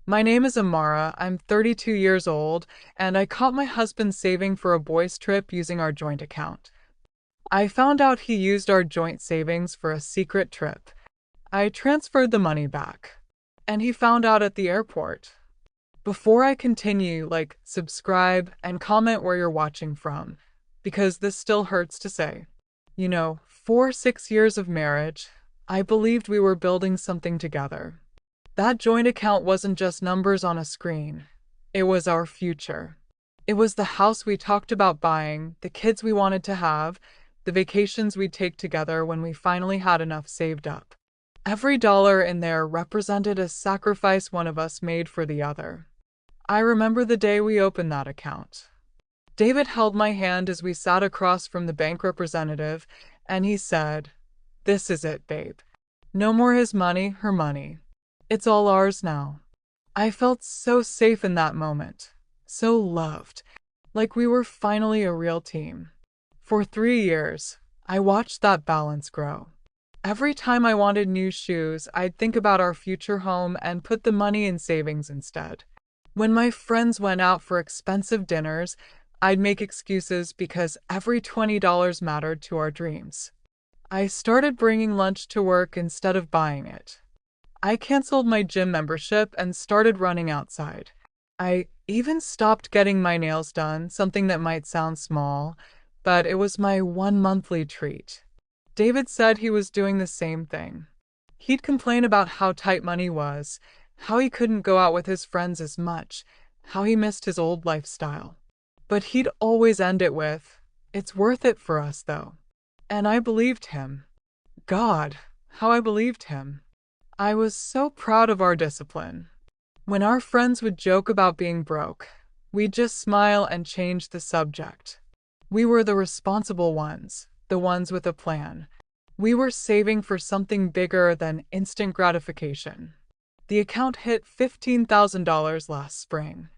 My name is Amara. I'm 32 years old, and I caught my husband saving for a boys' trip using our joint account. I found out he used our joint savings for a secret trip. I transferred the money back, and he found out at the airport. Before I continue, subscribe and comment where you're watching from, because this still hurts to say. For 6 years of marriage, I believed we were building something together. That joint account wasn't just numbers on a screen. It was our future. It was the house we talked about buying, the kids we wanted to have, the vacations we'd take together when we finally had enough saved up. Every dollar in there represented a sacrifice one of us made for the other. I remember the day we opened that account. David held my hand as we sat across from the bank representative, and he said, "This is it, babe. No more his money, her money. It's all ours now." I felt so safe in that moment, so loved, like we were finally a real team. For 3 years, I watched that balance grow. Every time I wanted new shoes, I'd think about our future home and put the money in savings instead. When my friends went out for expensive dinners, I'd make excuses because every $20 mattered to our dreams. I started bringing lunch to work instead of buying it. I canceled my gym membership and started running outside. I even stopped getting my nails done, something that might sound small, but it was my one monthly treat. David said he was doing the same thing. He'd complain about how tight money was, how he couldn't go out with his friends as much, how he missed his old lifestyle. But he'd always end it with, "It's worth it for us, though." And I believed him. God, how I believed him. I was so proud of our discipline. When our friends would joke about being broke, we'd just smile and change the subject. We were the responsible ones, the ones with a plan. We were saving for something bigger than instant gratification. The account hit $15,000 last spring.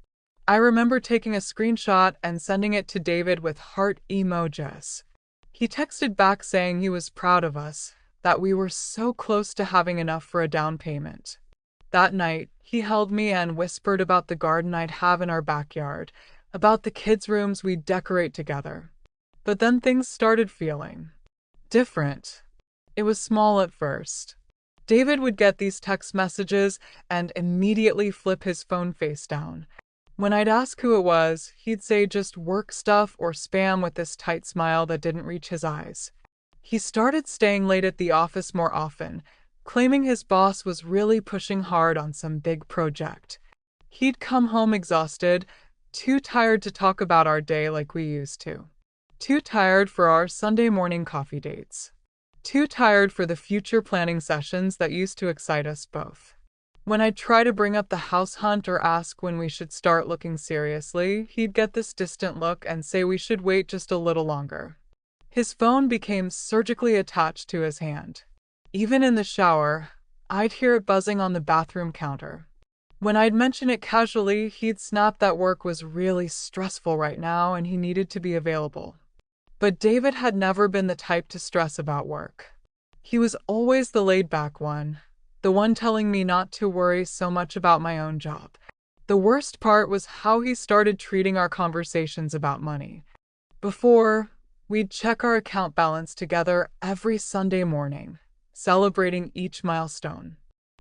I remember taking a screenshot and sending it to David with heart emojis. He texted back saying he was proud of us, that we were so close to having enough for a down payment. That night, he held me and whispered about the garden I'd have in our backyard, about the kids' rooms we'd decorate together. But then things started feeling different. It was small at first. David would get these text messages and immediately flip his phone face down. When I'd ask who it was, he'd say just work stuff or spam with this tight smile that didn't reach his eyes. He started staying late at the office more often, claiming his boss was really pushing hard on some big project. He'd come home exhausted, too tired to talk about our day like we used to. Too tired for our Sunday morning coffee dates. Too tired for the future planning sessions that used to excite us both. When I'd try to bring up the house hunt or ask when we should start looking seriously, he'd get this distant look and say we should wait just a little longer. His phone became surgically attached to his hand. Even in the shower, I'd hear it buzzing on the bathroom counter. When I'd mention it casually, he'd snap that work was really stressful right now and he needed to be available. But David had never been the type to stress about work. He was always the laid-back one, the one telling me not to worry so much about my own job. The worst part was how he started treating our conversations about money. Before, we'd check our account balance together every Sunday morning, celebrating each milestone.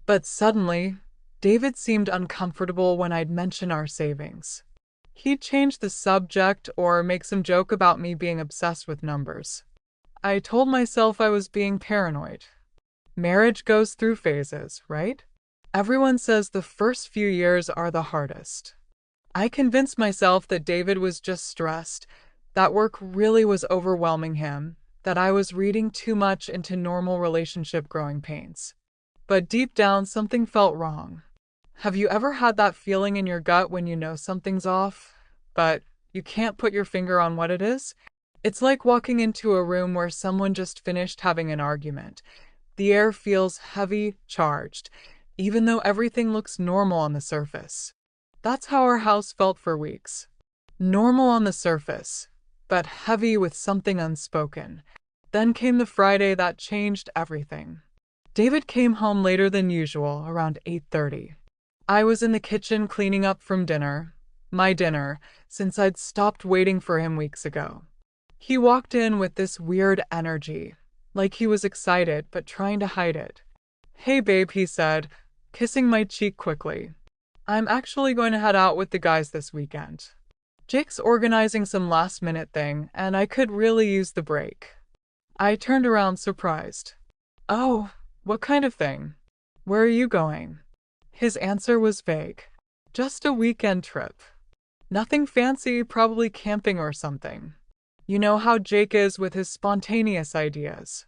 But suddenly, David seemed uncomfortable when I'd mention our savings. He'd change the subject or make some joke about me being obsessed with numbers. I told myself I was being paranoid. Marriage goes through phases, right? Everyone says the first few years are the hardest. I convinced myself that David was just stressed, that work really was overwhelming him, that I was reading too much into normal relationship growing pains. But deep down, something felt wrong. Have you ever had that feeling in your gut when you know something's off, but you can't put your finger on what it is? It's like walking into a room where someone just finished having an argument. The air feels heavy, charged, even though everything looks normal on the surface. That's how our house felt for weeks. Normal on the surface, but heavy with something unspoken. Then came the Friday that changed everything. David came home later than usual, around 8:30. I was in the kitchen cleaning up from dinner, my dinner, since I'd stopped waiting for him weeks ago. He walked in with this weird energy, like he was excited but trying to hide it. "Hey babe," he said, kissing my cheek quickly. "I'm actually going to head out with the guys this weekend. Jake's organizing some last-minute thing, and I could really use the break." I turned around surprised. "Oh, what kind of thing? Where are you going?" His answer was vague. "Just a weekend trip. Nothing fancy, probably camping or something. You know how Jake is with his spontaneous ideas."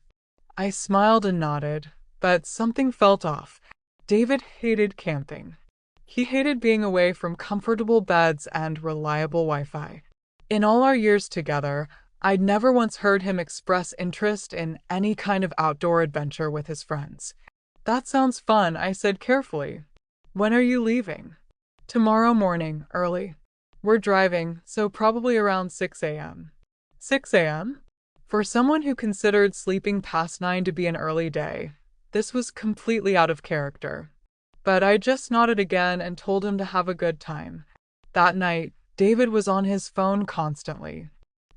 I smiled and nodded, but something felt off. David hated camping. He hated being away from comfortable beds and reliable Wi-Fi. In all our years together, I'd never once heard him express interest in any kind of outdoor adventure with his friends. "That sounds fun," I said carefully. "When are you leaving?" "Tomorrow morning, early. We're driving, so probably around 6 a.m. 6 a.m.? For someone who considered sleeping past 9 to be an early day, this was completely out of character. But I just nodded again and told him to have a good time. That night, David was on his phone constantly.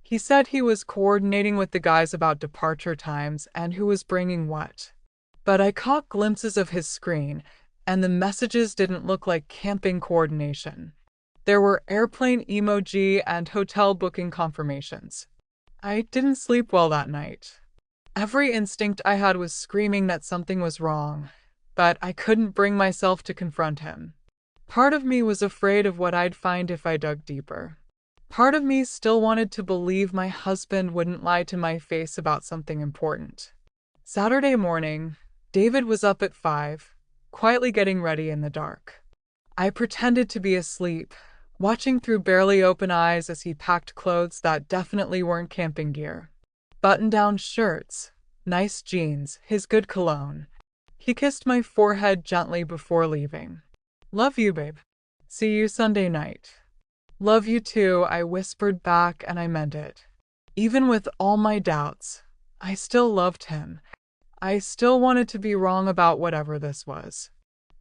He said he was coordinating with the guys about departure times and who was bringing what. But I caught glimpses of his screen, and the messages didn't look like camping coordination. There were airplane emoji and hotel booking confirmations. I didn't sleep well that night. Every instinct I had was screaming that something was wrong, but I couldn't bring myself to confront him. Part of me was afraid of what I'd find if I dug deeper. Part of me still wanted to believe my husband wouldn't lie to my face about something important. Saturday morning, David was up at 5, quietly getting ready in the dark. I pretended to be asleep, watching through barely open eyes as he packed clothes that definitely weren't camping gear. Button-down shirts, nice jeans, his good cologne. He kissed my forehead gently before leaving. "Love you, babe. See you Sunday night." "Love you too," I whispered back, and I meant it. Even with all my doubts, I still loved him. I still wanted to be wrong about whatever this was.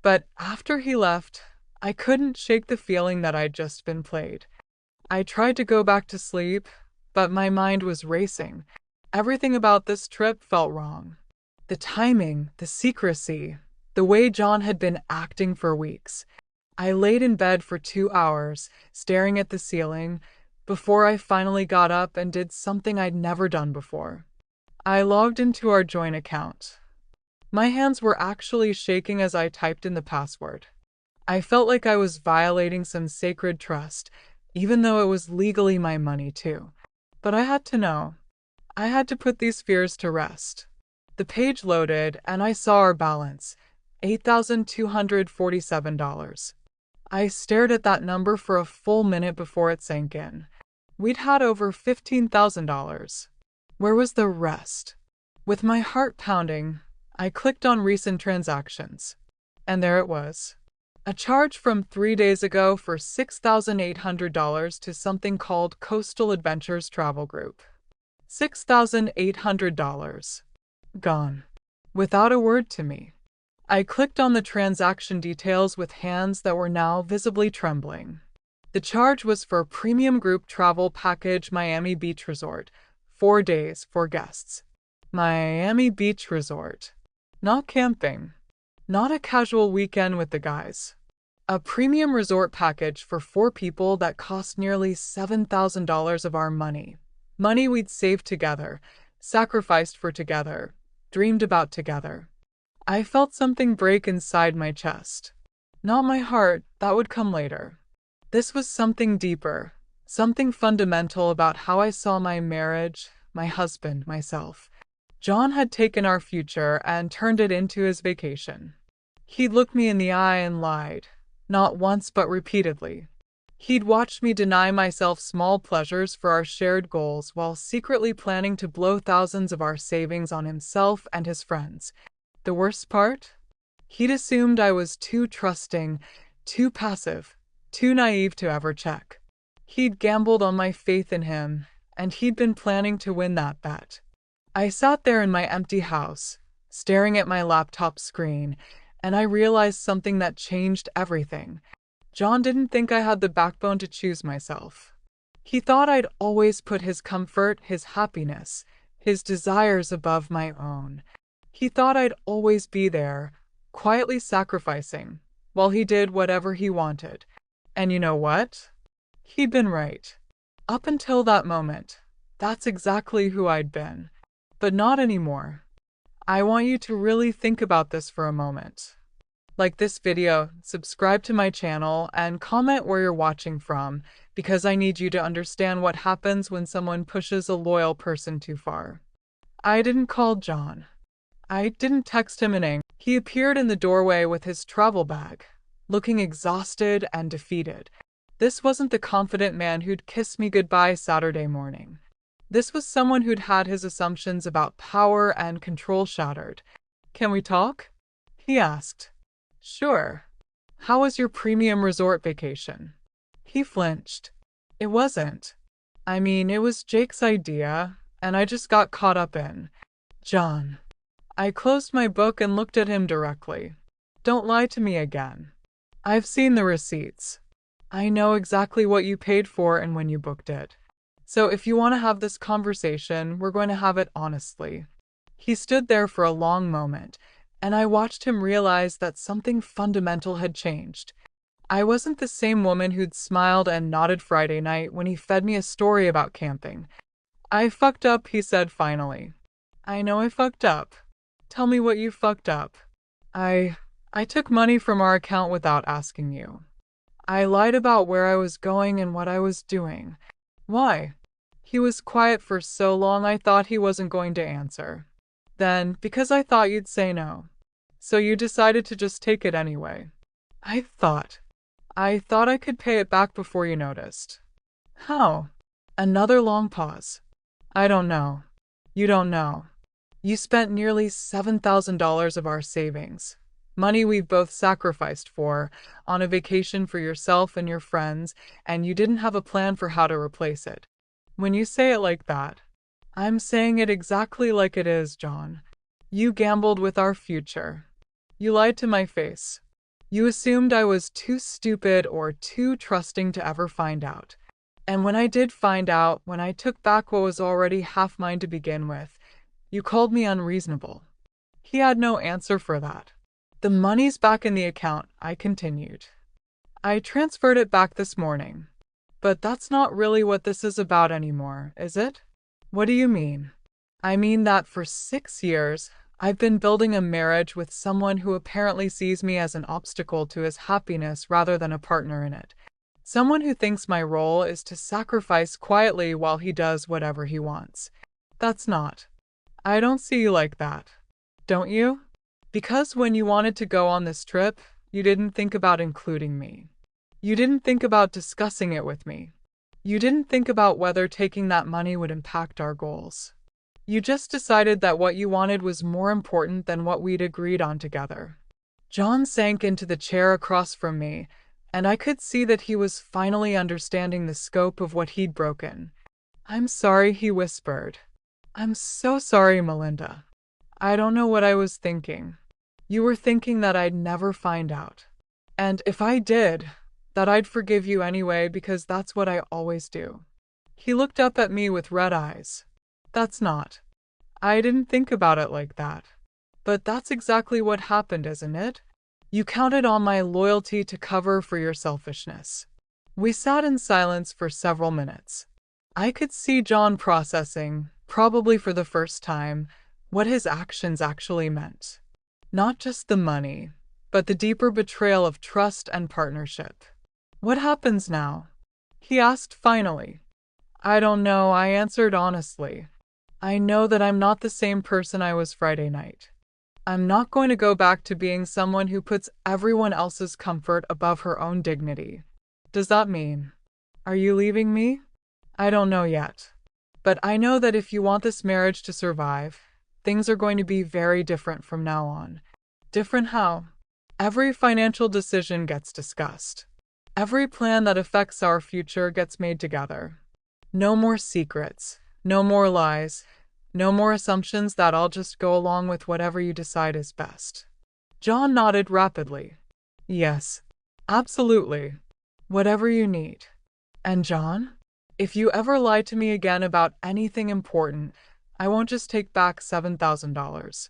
But after he left, I couldn't shake the feeling that I'd just been played. I tried to go back to sleep, but my mind was racing. Everything about this trip felt wrong. The timing, the secrecy, the way John had been acting for weeks. I laid in bed for 2 hours, staring at the ceiling, before I finally got up and did something I'd never done before. I logged into our joint account. My hands were actually shaking as I typed in the password. I felt like I was violating some sacred trust, even though it was legally my money too. But I had to know. I had to put these fears to rest. The page loaded, and I saw our balance, $8,247. I stared at that number for a full minute before it sank in. We'd had over $15,000. Where was the rest? With my heart pounding, I clicked on recent transactions. And there it was. A charge from 3 days ago for $6,800 to something called Coastal Adventures Travel Group. $6,800. Gone. Without a word to me. I clicked on the transaction details with hands that were now visibly trembling. The charge was for Premium Group Travel Package Miami Beach Resort, 4 days, 4 guests. Miami Beach Resort. Not camping. Not a casual weekend with the guys. A premium resort package for 4 people that cost nearly $7,000 of our money. Money we'd saved together, sacrificed for together, dreamed about together. I felt something break inside my chest. Not my heart, that would come later. This was something deeper, something fundamental about how I saw my marriage, my husband, myself. John had taken our future and turned it into his vacation. He'd looked me in the eye and lied, not once but repeatedly. He'd watched me deny myself small pleasures for our shared goals while secretly planning to blow thousands of our savings on himself and his friends. The worst part? He'd assumed I was too trusting, too passive, too naive to ever check. He'd gambled on my faith in him, and he'd been planning to win that bet. I sat there in my empty house, staring at my laptop screen, And I realized something that changed everything. John didn't think I had the backbone to choose myself. He thought I'd always put his comfort, his happiness, his desires above my own. He thought I'd always be there, quietly sacrificing, while he did whatever he wanted. And you know what? He'd been right. Up until that moment, that's exactly who I'd been. But not anymore. I want you to really think about this for a moment. Like this video, subscribe to my channel, and comment where you're watching from, because I need you to understand what happens when someone pushes a loyal person too far. I didn't call John. I didn't text him in anger. He appeared in the doorway with his travel bag, looking exhausted and defeated. This wasn't the confident man who'd kiss me goodbye Saturday morning. This was someone who'd had his assumptions about power and control shattered. "Can we talk?" he asked. "Sure. How was your premium resort vacation?" He flinched. "It wasn't. I mean, it was Jake's idea, and I just got caught up in John." I closed my book and looked at him directly. "Don't lie to me again. I've seen the receipts. I know exactly what you paid for and when you booked it. So if you want to have this conversation, we're going to have it honestly." He stood there for a long moment, and I watched him realize that something fundamental had changed. I wasn't the same woman who'd smiled and nodded Friday night when he fed me a story about camping. "I fucked up," he said finally. "I know I fucked up. Tell me what you fucked up." I took money from our account without asking you. I lied about where I was going and what I was doing. Why?" He was quiet for so long I thought he wasn't going to answer. "Then, because I thought you'd say no. So you decided to just take it anyway." I thought I could pay it back before you noticed." "How?" Another long pause. "I don't know. You don't know. You spent nearly $7,000 of our savings, money we've both sacrificed for, on a vacation for yourself and your friends, and you didn't have a plan for how to replace it." When you say it like that, I'm saying it exactly like it is, John. You gambled with our future. You lied to my face. You assumed I was too stupid or too trusting to ever find out. And when I did find out, when I took back what was already half mine to begin with, you called me unreasonable. He had no answer for that. "The money's back in the account," I continued. "I transferred it back this morning. But that's not really what this is about anymore, is it?" "What do you mean?" "I mean that for 6 years, I've been building a marriage with someone who apparently sees me as an obstacle to his happiness rather than a partner in it. Someone who thinks my role is to sacrifice quietly while he does whatever he wants. That's not. I don't see you like that. Don't you? Because when you wanted to go on this trip, you didn't think about including me. You didn't think about discussing it with me. You didn't think about whether taking that money would impact our goals. You just decided that what you wanted was more important than what we'd agreed on together." John sank into the chair across from me, and I could see that he was finally understanding the scope of what he'd broken. "I'm sorry," he whispered. "I'm so sorry, Melinda. I don't know what I was thinking. You were thinking that I'd never find out. And if I did, that I'd forgive you anyway because that's what I always do." He looked up at me with red eyes. "That's not. I didn't think about it like that. But that's exactly what happened, isn't it? You counted on my loyalty to cover for your selfishness." We sat in silence for several minutes. I could see John processing, probably for the first time, what his actions actually meant. Not just the money, but the deeper betrayal of trust and partnership. "What happens now?" he asked finally. "I don't know," I answered honestly. "I know that I'm not the same person I was Friday night. I'm not going to go back to being someone who puts everyone else's comfort above her own dignity." "Does that mean? Are you leaving me?" "I don't know yet. But I know that if you want this marriage to survive, things are going to be very different from now on." "Different how?" "Every financial decision gets discussed. Every plan that affects our future gets made together. No more secrets, no more lies, no more assumptions that I'll just go along with whatever you decide is best." John nodded rapidly. Yes, absolutely. Whatever you need. And John, if you ever lie to me again about anything important, I won't just take back $7,000.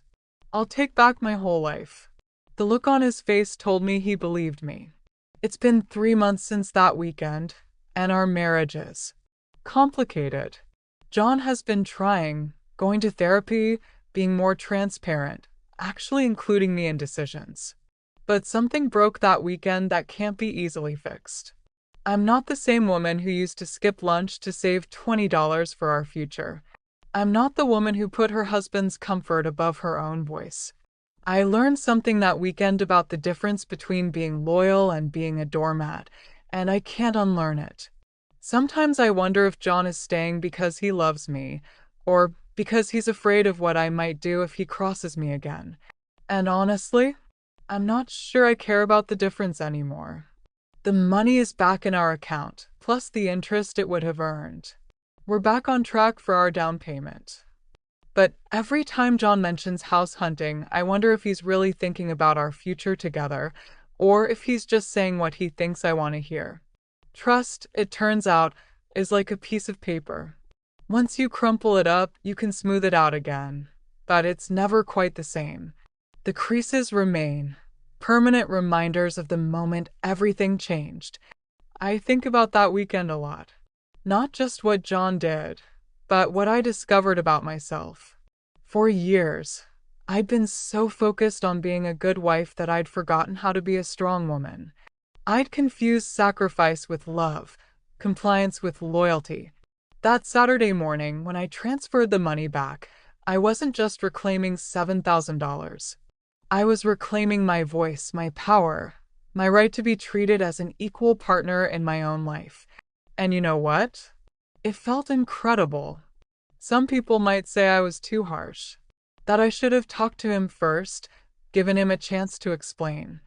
I'll take back my whole life. The look on his face told me he believed me. It's been 3 months since that weekend, and our marriage is complicated. John has been trying, going to therapy, being more transparent, actually including me in decisions. But something broke that weekend that can't be easily fixed. I'm not the same woman who used to skip lunch to save $20 for our future. I'm not the woman who put her husband's comfort above her own voice. I learned something that weekend about the difference between being loyal and being a doormat, and I can't unlearn it. Sometimes I wonder if John is staying because he loves me, or because he's afraid of what I might do if he crosses me again. And honestly, I'm not sure I care about the difference anymore. The money is back in our account, plus the interest it would have earned. We're back on track for our down payment. But every time John mentions house hunting, I wonder if he's really thinking about our future together, or if he's just saying what he thinks I want to hear. Trust, it turns out, is like a piece of paper. Once you crumple it up, you can smooth it out again. But it's never quite the same. The creases remain, permanent reminders of the moment everything changed. I think about that weekend a lot. Not just what John did, but what I discovered about myself. For years, I'd been so focused on being a good wife that I'd forgotten how to be a strong woman. I'd confused sacrifice with love, compliance with loyalty. That Saturday morning, when I transferred the money back, I wasn't just reclaiming $7,000. I was reclaiming my voice, my power, my right to be treated as an equal partner in my own life. And you know what? It felt incredible. Some people might say I was too harsh, that I should have talked to him first, given him a chance to explain.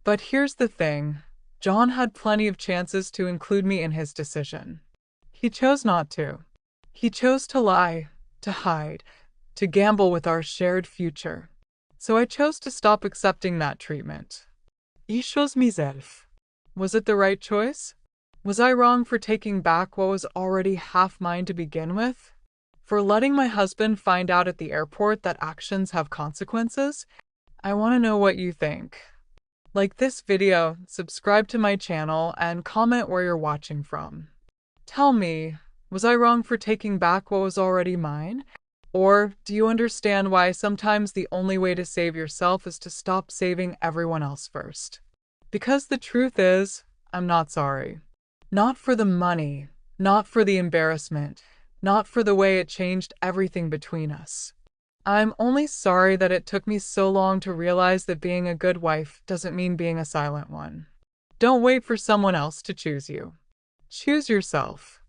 But here's the thing, John had plenty of chances to include me in his decision. He chose not to. He chose to lie, to hide, to gamble with our shared future. So I chose to stop accepting that treatment. I chose myself. Was it the right choice? Was I wrong for taking back what was already half mine to begin with? For letting my husband find out at the airport that actions have consequences? I want to know what you think. Like this video, subscribe to my channel, and comment where you're watching from. Tell me, was I wrong for taking back what was already mine? Or do you understand why sometimes the only way to save yourself is to stop saving everyone else first? Because the truth is, I'm not sorry. Not for the money, not for the embarrassment, not for the way it changed everything between us. I'm only sorry that it took me so long to realize that being a good wife doesn't mean being a silent one. Don't wait for someone else to choose you. Choose yourself.